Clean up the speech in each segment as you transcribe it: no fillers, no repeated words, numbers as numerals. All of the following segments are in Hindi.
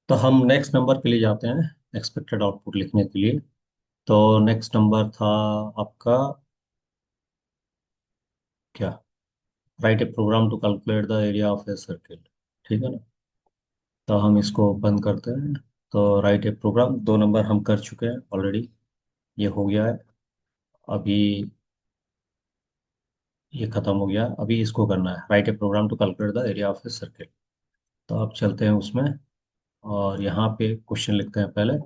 तो हम नेक्स्ट नंबर के लिए जाते हैं, एक्सपेक्टेड आउटपुट लिखने के लिए। तो नेक्स्ट नंबर था आपका क्या? Write a program to calculate the area of a circle. ठीक है ना? तो हम इसको बंद करते हैं। तो राइट ए प्रोग्राम, 2 नंबर हम कर चुके हैं ऑलरेडी, ये हो गया है। अभी ये खत्म हो गया, अभी इसको करना है, write a program to calculate the area of a circle. तो अब चलते हैं उसमें, और यहाँ पे क्वेश्चन लिखते हैं पहले।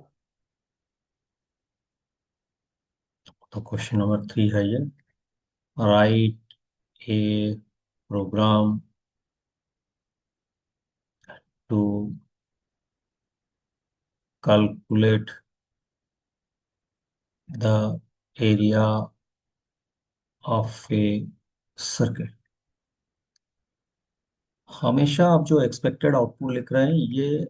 तो क्वेश्चन नंबर 3 है ये, write a program to calculate the area of a circle। हमेशा आप जो एक्सपेक्टेड आउटपुट लिख रहे हैं, ये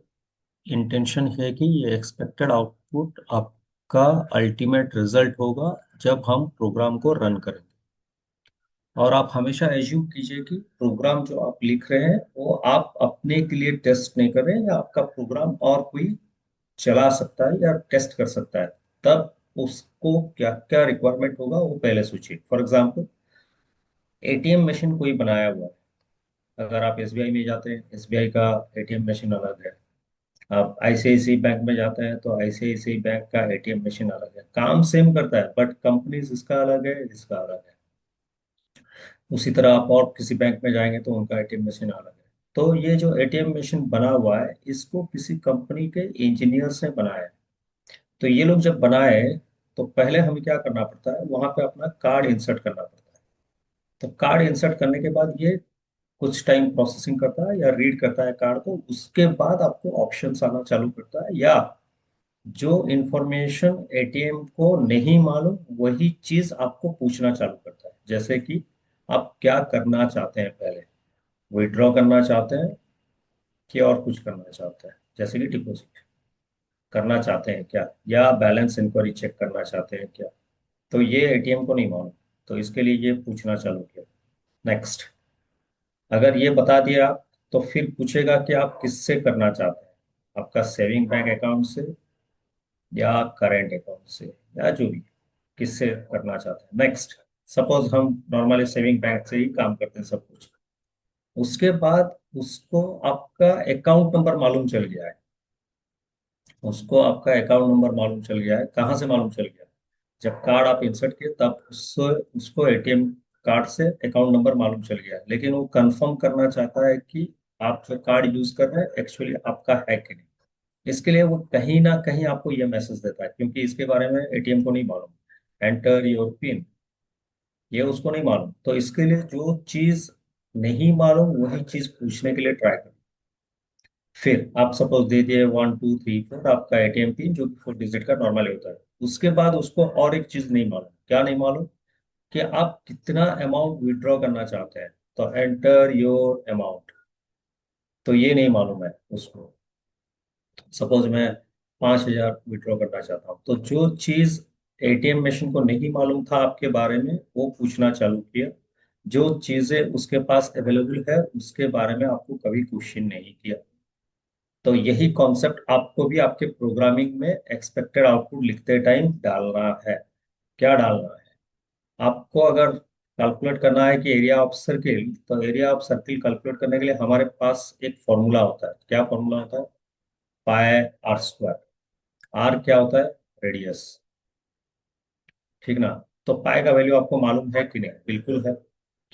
इंटेंशन है कि ये एक्सपेक्टेड आउटपुट आपका अल्टीमेट रिजल्ट होगा जब हम प्रोग्राम को रन करेंगे। और आप हमेशा एज्यूम कीजिए कि प्रोग्राम जो आप लिख रहे हैं वो आप अपने के लिए टेस्ट नहीं कर रहे हैं, या आपका प्रोग्राम और कोई चला सकता है या टेस्ट कर सकता है। तब उसको क्या क्या रिक्वायरमेंट होगा वो पहले सोचिए। फॉर एग्जाम्पल, एटीएम मशीन कोई बनाया हुआ है। अगर आप एसबीआई में जाते हैं, एसबीआई का एटीएम मशीन अलग है। आप आईसीआईसीआई बैंक में जाते हैं तो आईसीआईसीआई बैंक का एटीएम मशीन अलग है। काम सेम करता है, बट कंपनीज इसका अलग है, इसका अलग है। उसी तरह आप और किसी बैंक में जाएंगे तो उनका एटीएम मशीन अलग है। तो ये जो एटीएम मशीन बना हुआ है, इसको किसी कंपनी के इंजीनियर्स ने बनाया है। तो ये लोग जब बनाए, तो पहले हमें क्या करना पड़ता है, वहां पे अपना कार्ड इंसर्ट करना पड़ता है। तो कार्ड इंसर्ट करने के बाद ये कुछ टाइम प्रोसेसिंग करता है या रीड करता है कार्ड को। उसके बाद आपको ऑप्शंस आना चालू करता है, या जो इंफॉर्मेशन एटीएम को नहीं मालूम वही चीज आपको पूछना चालू करता है। जैसे कि आप क्या करना चाहते हैं, पहले विड्रॉ करना चाहते हैं कि और कुछ करना चाहते हैं, जैसे कि डिपॉजिट करना चाहते हैं क्या, या बैलेंस इंक्वायरी चेक करना चाहते हैं क्या। तो ये एटीएम को नहीं मालूम, तो इसके लिए ये पूछना चालू किया। नेक्स्ट, अगर ये बता दिया आप, तो फिर पूछेगा कि आप किससे करना चाहते हैं, आपका सेविंग बैंक अकाउंट से या करेंट अकाउंट से, या जो भी, किससे करना चाहते हैं। नेक्स्ट, सपोज हम नॉर्मली सेविंग बैंक से ही काम करते हैं सब कुछ। उसके बाद उसको आपका अकाउंट नंबर मालूम चल गया है। उसको आपका अकाउंट नंबर मालूम चल गया है। कहाँ से मालूम चल गया? जब कार्ड आप इंसर्ट किए तब उससे उसको एटीएम कार्ड से अकाउंट नंबर मालूम चल गया है। लेकिन वो कंफर्म करना चाहता है कि आप जो कार्ड यूज कर रहे हैं एक्चुअली आपका है कि नहीं। इसके लिए वो कहीं ना कहीं आपको ये मैसेज देता है, क्योंकि इसके बारे में एटीएम को नहीं मालूम। एंटर योर पिन, ये उसको नहीं मालूम। तो इसके लिए जो चीज नहीं मालूम वही चीज पूछने के लिए ट्राई करो। फिर आप सपोज दे दिए 1234 आपका एटीएम पिन, जो कि 4 डिजिट का नॉर्मली होता है। उसके बाद उसको और एक चीज नहीं मालूम। क्या नहीं मालूम? कि आप कितना अमाउंट विड्रॉ करना चाहते हैं। तो एंटर योर अमाउंट, तो ये नहीं मालूम है उसको। सपोज मैं 5,000 विड्रॉ करना चाहता हूँ, तो जो चीज एटीएम मशीन को नहीं मालूम था आपके बारे में, वो पूछना चालू किया। जो चीजें उसके पास अवेलेबल है उसके बारे में आपको कभी क्वेश्चन नहीं किया। तो यही कॉन्सेप्ट आपको भी आपके प्रोग्रामिंग में एक्सपेक्टेड आउटपुट लिखते टाइम डालना है। क्या डालना है? आपको अगर कैलकुलेट करना है कि एरिया ऑफ सर्किल, तो एरिया ऑफ सर्किल कैलकुलेट करने के लिए हमारे पास एक फॉर्मूला होता है। क्या फॉर्मूला होता है? पाई आर स्क्वायर। आर क्या होता है? रेडियस। ठीक ना? तो पाई का वैल्यू आपको मालूम है कि नहीं? बिल्कुल है।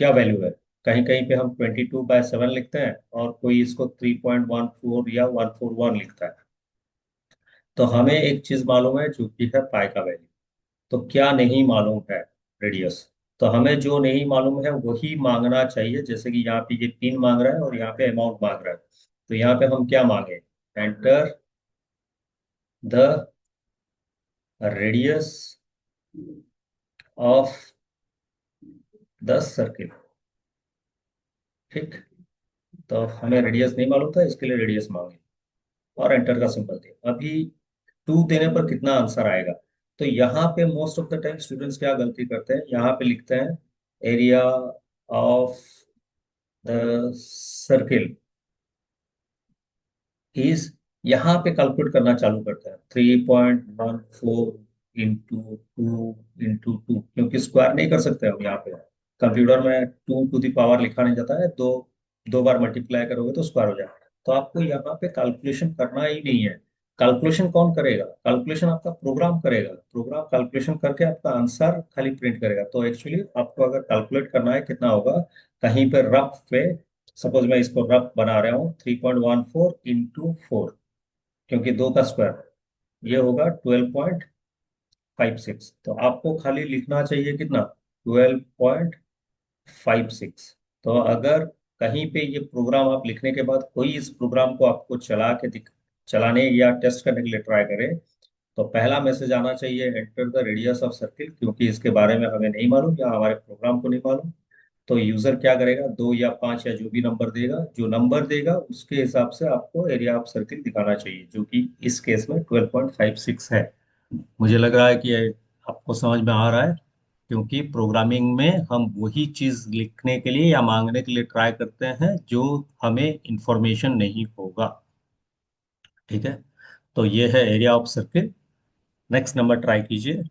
क्या वैल्यू है? कहीं कहीं पे हम 22/7 लिखते हैं, और कोई इसको 3.14 या 141 लिखता है। तो हमें एक चीज मालूम है जो कि है पाई का वैल्यू। तो क्या नहीं मालूम है? रेडियस। तो हमें जो नहीं मालूम है वही मांगना चाहिए। जैसे कि यहाँ पे ये पिन मांग रहा है और यहाँ पे अमाउंट मांग रहा है। तो यहाँ पे हम क्या मांगे? Enter the radius of the circle. ठीक। तो हमें रेडियस नहीं मालूम था, इसके लिए रेडियस मांगे और एंटर का सिंबल दिया। अभी 2 देने पर कितना आंसर आएगा? तो यहाँ पे most of the time students क्या गलती करते हैं, यहाँ पे लिखते हैं area of the circle is यहाँ पे कैलकुलेट करना चालू करते हैं 3.14 इंटू 2 क्योंकि स्क्वायर नहीं कर सकते हम यहाँ पे। कंप्यूटर में 2 टू द पावर लिखा नहीं जाता है, दो दो बार मल्टीप्लाई करोगे तो स्क्वायर हो जाएगा। तो आपको यहाँ पे कैलकुलेशन करना ही नहीं है। कैलकुलेशन कौन करेगा? कैलकुलेशन आपका प्रोग्राम करेगा। प्रोग्राम कैलकुलेशन करके आपका आंसर खाली प्रिंट करेगा। तो एक्चुअली आपको अगर कैलकुलेट करना है कितना होगा, कहीं पर रफ पे, सपोज मैं इसको रफ बना रहा हूँ 3.14 इंटू 4, क्योंकि दो का स्क्वायर ये होगा 12.56। तो आपको खाली लिखना चाहिए कितना, 12.56। तो अगर कहीं पे ये प्रोग्राम आप लिखने के बाद कोई इस प्रोग्राम को आपको चलाने या टेस्ट करने के लिए ट्राई करे, तो पहला मैसेज आना चाहिए enter the radius of circle, क्योंकि इसके बारे में हमें नहीं मालूम या हमारे प्रोग्राम को नहीं मालूम। तो यूजर क्या करेगा, 2 या 5 या जो भी नंबर देगा, जो नंबर देगा उसके हिसाब से आपको एरिया ऑफ सर्किल दिखाना चाहिए, जो कि इस केस में 12.56 है। मुझे लग रहा है कि ये आपको समझ में आ रहा है, क्योंकि प्रोग्रामिंग में हम वही चीज लिखने के लिए या मांगने के लिए ट्राई करते हैं जो हमें इंफॉर्मेशन नहीं होगा। ठीक है, तो ये है area of circle. Next number try कीजिए।